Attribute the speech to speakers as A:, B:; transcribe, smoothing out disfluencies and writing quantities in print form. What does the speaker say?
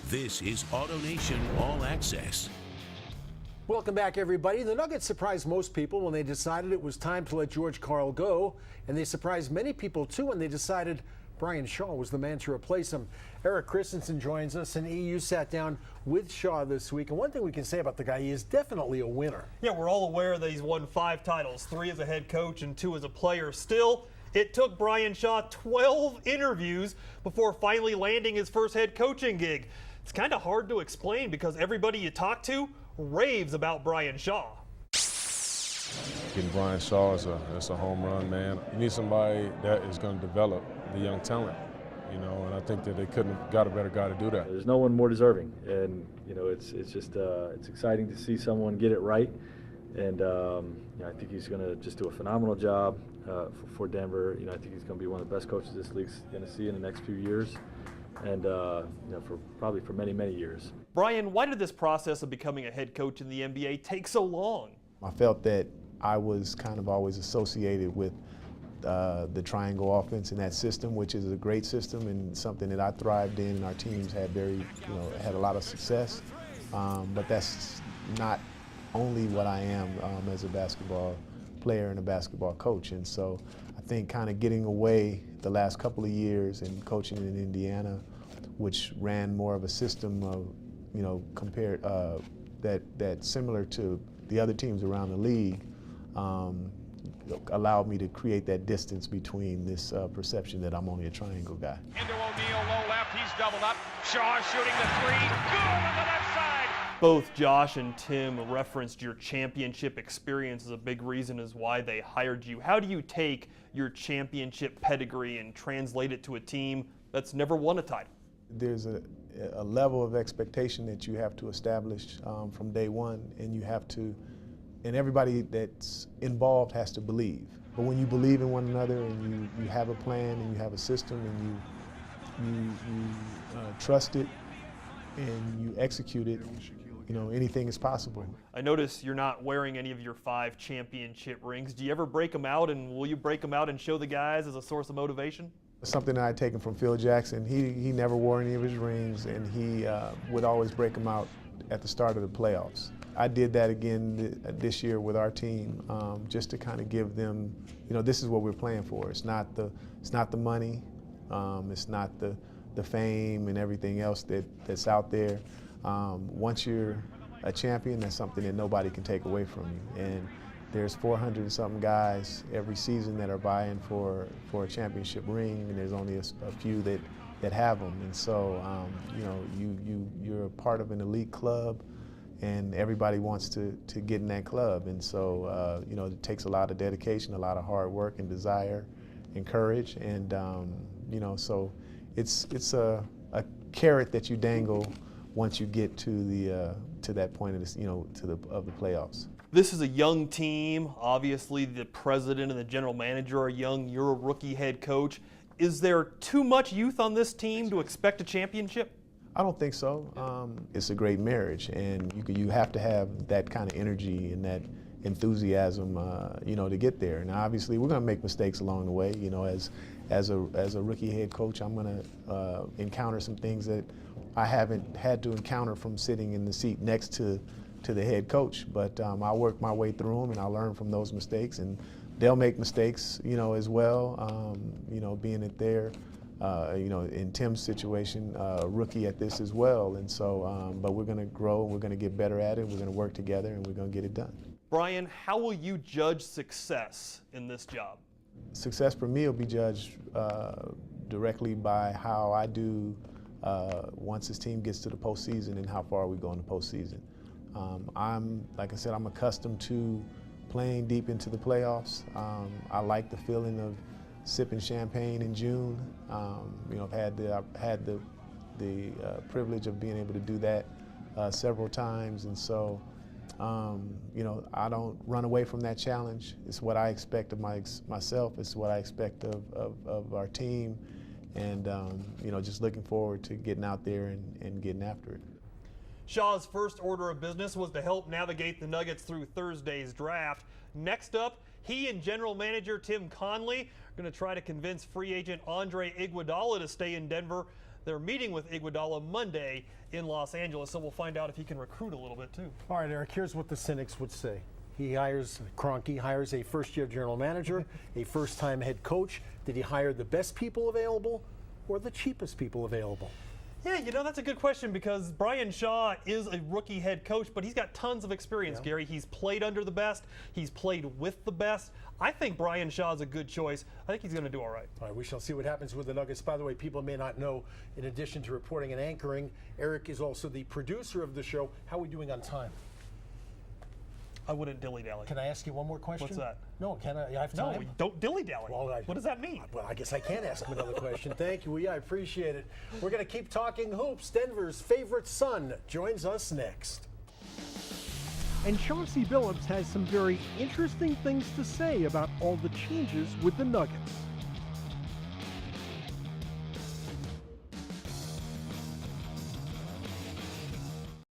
A: This is AutoNation All Access.
B: Welcome back, everybody. The Nuggets surprised most people when they decided it was time to let George Karl go, and they surprised many people too when they decided Brian Shaw was the man to replace him. Eric Christensen joins us, and EU sat down with Shaw this week, and one thing we can say about the guy, he is definitely a winner.
C: Yeah, we're all aware that he's won 5 titles, 3 as a head coach and 2 as a player. Still, it took Brian Shaw 12 interviews before finally landing his first head coaching gig. It's kind of hard to explain because everybody you talk to raves about Brian Shaw.
D: Getting Brian Shaw is a home run, man. You need somebody that is going to develop the young talent, you know, and I think that they couldn't have got a better guy to do that.
E: There's no one more deserving, and you know, it's just it's exciting to see someone get it right, and you know, I think he's going to just do a phenomenal job for Denver. You know, I think he's going to be one of the best coaches this league's going to see in the next few years, and you know, probably for many, many years.
C: Brian, why did this process of becoming a head coach in the NBA take so long?
F: I felt that I was kind of always associated with the triangle offense in that system, which is a great system and something that I thrived in, and our teams had had a lot of success. But that's not only what I am as a basketball player and a basketball coach. And so I think kind of getting away the last couple of years and coaching in Indiana, which ran more of a system of, you know, compared that similar to the other teams around the league, allowed me to create that distance between this perception that I'm only a triangle guy.
G: Into O'Neal, low left, he's doubled up. Shaw shooting the 3, good on the left side.
C: Both Josh and Tim referenced your championship experience as a big reason as why they hired you. How do you take your championship pedigree and translate it to a team that's never won a title?
F: There's a level of expectation that you have to establish from day one, and you have to, and everybody that's involved has to believe. But when you believe in one another and you have a plan and you have a system and you trust it and you execute it, you know, anything is possible.
C: I notice you're not wearing any of your 5 championship rings. Do you ever break them out, and will you break them out and show the guys as a source of motivation?
F: Something that I had taken from Phil Jackson. He never wore any of his rings, and he would always break them out at the start of the playoffs. I did that again this year with our team, just to kind of give them, you know, this is what we're playing for. It's not the money, it's not the fame and everything else that's out there. Once you're a champion, that's something that nobody can take away from you. And there's 400 and something guys every season that are vying for a championship ring, and there's only a few that have them. And so, you know, you're a part of an elite club, and everybody wants to get in that club. And so, you know, it takes a lot of dedication, a lot of hard work and desire and courage. And, you know, so it's a carrot that you dangle once you get to that point of this, you know, of the playoffs.
C: This is a young team. Obviously, the president and the general manager are young. You're a rookie head coach. Is there too much youth on this team to expect a championship?
F: I don't think so. It's a great marriage, and you have to have that kind of energy and that enthusiasm, you know, to get there. And obviously, we're going to make mistakes along the way. You know, as a rookie head coach, I'm going to encounter some things that I haven't had to encounter from sitting in the seat next to the head coach. But I'll work my way through them, and I'll learn from those mistakes. And they'll make mistakes, you know, as well. You know, being it there. You know, in Tim's situation, rookie at this as well. And so, but we're going to grow, we're going to get better at it, we're going to work together, and we're going to get it done.
C: Brian, how will you judge success in this job?
F: Success for me will be judged directly by how I do once this team gets to the postseason and how far we go in the postseason. Like I said, I'm accustomed to playing deep into the playoffs. I like the feeling of sipping champagne in June. You know, I've had the privilege of being able to do that several times, and so you know, I don't run away from that challenge. It's what I expect of myself. It's what I expect of our team, and you know, just looking forward to getting out there and getting after it.
C: Shaw's first order of business was to help navigate the Nuggets through Thursday's draft. Next up, he and general manager Tim Connelly are going to try to convince free agent Andre Iguodala to stay in Denver. They're meeting with Iguodala Monday in Los Angeles, so we'll find out if he can recruit a little bit too.
B: All right, Eric, here's what the cynics would say. Kroenke hires a first-year general manager, a first-time head coach. Did he hire the best people available or the cheapest people available?
C: Yeah, that's a good question because Brian Shaw is a rookie head coach, but he's got tons of experience, Gary. He's played under the best. He's played with the best. I think Brian Shaw is a good choice. I think he's going to do all right.
B: All right, we shall see what happens with the Nuggets. By the way, people may not know, in addition to reporting and anchoring, Eric is also the producer of the show. How are we doing on time?
C: I wouldn't dilly-dally.
B: Can I ask you one more question?
C: What's that?
B: No, can I have time?
C: No, don't dilly-dally.
B: Well,
C: what does that mean?
B: Well, I guess I can't ask him another question. Thank you. I appreciate it. We're going to keep talking hoops. Denver's favorite son joins us next.
H: And Chauncey Billups has some very interesting things to say about all the changes with the Nuggets.